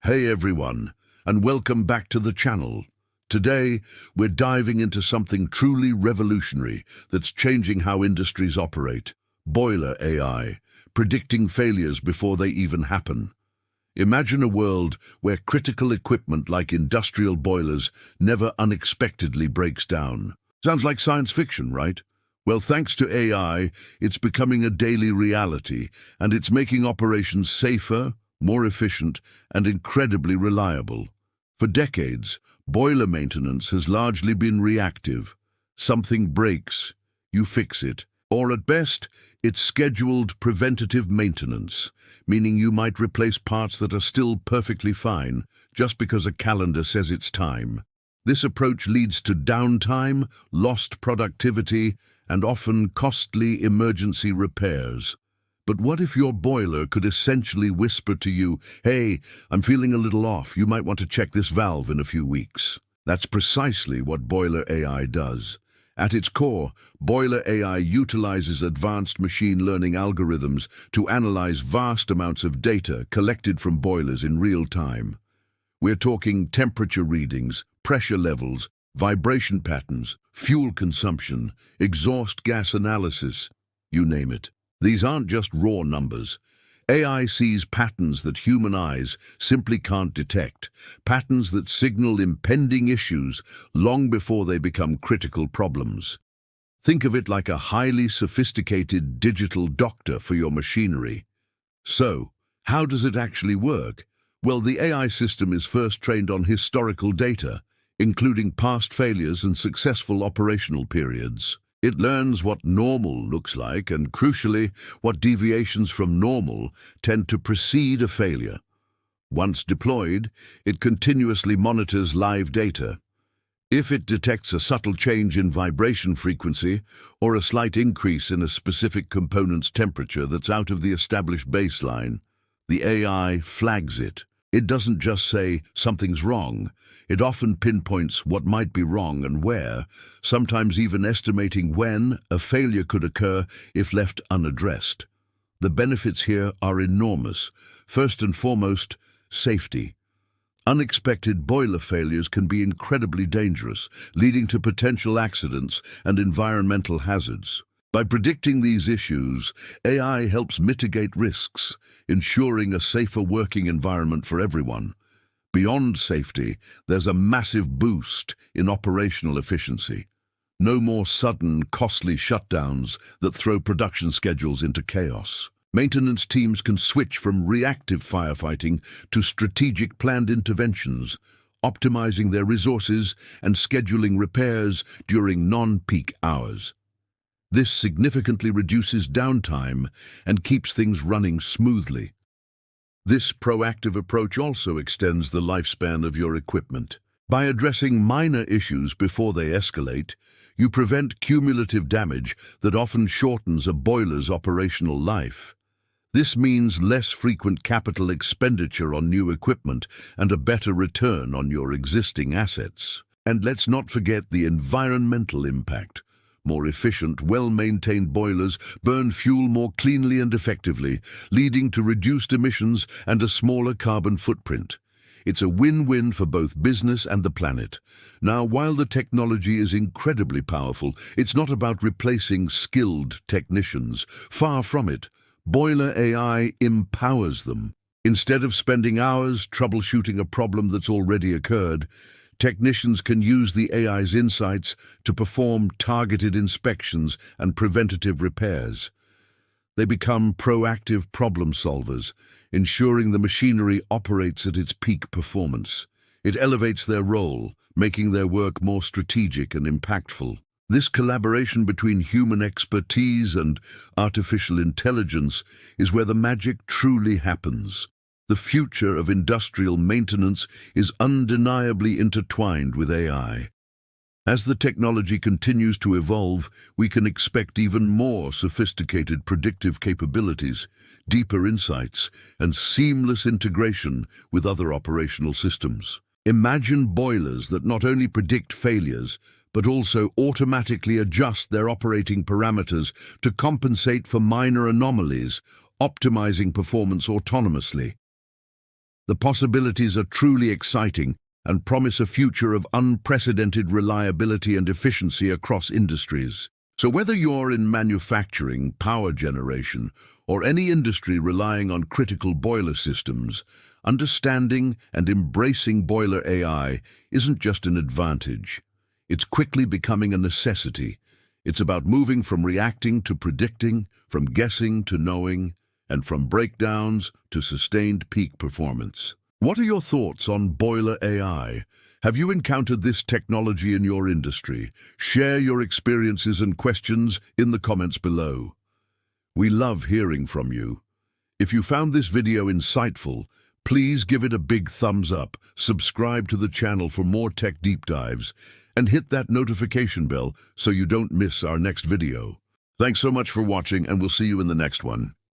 Hey everyone, and welcome back to the channel. Today, we're diving into something truly revolutionary that's changing how industries operate. Boiler AI, predicting failures before they even happen. Imagine a world where critical equipment like industrial boilers never unexpectedly breaks down. Sounds like science fiction, right? Well, thanks to AI, it's becoming a daily reality, and it's making operations safer, more efficient, and incredibly reliable. For decades, boiler maintenance has largely been reactive. Something breaks, you fix it. Or at best, it's scheduled preventative maintenance, meaning you might replace parts that are still perfectly fine just because a calendar says it's time. This approach leads to downtime, lost productivity, and often costly emergency repairs. But what if your boiler could essentially whisper to you, "Hey, I'm feeling a little off, you might want to check this valve in a few weeks"? That's precisely what Boiler AI does. At its core, Boiler AI utilizes advanced machine learning algorithms to analyze vast amounts of data collected from boilers in real time. We're talking temperature readings, pressure levels, vibration patterns, fuel consumption, exhaust gas analysis, you name it. These aren't just raw numbers. AI sees patterns that human eyes simply can't detect, patterns that signal impending issues long before they become critical problems. Think of it like a highly sophisticated digital doctor for your machinery. So, how does it actually work? Well, the AI system is first trained on historical data, including past failures and successful operational periods. It learns what normal looks like and, crucially, what deviations from normal tend to precede a failure. Once deployed, it continuously monitors live data. If it detects a subtle change in vibration frequency or a slight increase in a specific component's temperature that's out of the established baseline, the AI flags it. It doesn't just say something's wrong. It often pinpoints what might be wrong and where, sometimes even estimating when a failure could occur if left unaddressed. The benefits here are enormous. First and foremost, safety. Unexpected boiler failures can be incredibly dangerous, leading to potential accidents and environmental hazards. By predicting these issues, AI helps mitigate risks, ensuring a safer working environment for everyone. Beyond safety, there's a massive boost in operational efficiency. No more sudden, costly shutdowns that throw production schedules into chaos. Maintenance teams can switch from reactive firefighting to strategic planned interventions, optimizing their resources and scheduling repairs during non-peak hours. This significantly reduces downtime and keeps things running smoothly. This proactive approach also extends the lifespan of your equipment. By addressing minor issues before they escalate, you prevent cumulative damage that often shortens a boiler's operational life. This means less frequent capital expenditure on new equipment and a better return on your existing assets. And let's not forget the environmental impact. More efficient, well-maintained boilers burn fuel more cleanly and effectively, leading to reduced emissions and a smaller carbon footprint. It's a win-win for both business and the planet. Now, while the technology is incredibly powerful, it's not about replacing skilled technicians. Far from it. Boiler AI empowers them. Instead of spending hours troubleshooting a problem that's already occurred, technicians can use the AI's insights to perform targeted inspections and preventative repairs. They become proactive problem solvers, ensuring the machinery operates at its peak performance. It elevates their role, making their work more strategic and impactful. This collaboration between human expertise and artificial intelligence is where the magic truly happens. The future of industrial maintenance is undeniably intertwined with AI. As the technology continues to evolve, we can expect even more sophisticated predictive capabilities, deeper insights, and seamless integration with other operational systems. Imagine boilers that not only predict failures, but also automatically adjust their operating parameters to compensate for minor anomalies, optimizing performance autonomously. The possibilities are truly exciting and promise a future of unprecedented reliability and efficiency across industries. So whether you're in manufacturing, power generation, or any industry relying on critical boiler systems, understanding and embracing boiler AI isn't just an advantage. It's quickly becoming a necessity. It's about moving from reacting to predicting, from guessing to knowing, and from breakdowns to sustained peak performance. What are your thoughts on boiler AI? Have you encountered this technology in your industry? Share your experiences and questions in the comments below. We love hearing from you. If you found this video insightful, please give it a big thumbs up, subscribe to the channel for more tech deep dives, and hit that notification bell so you don't miss our next video. Thanks so much for watching, and we'll see you in the next one.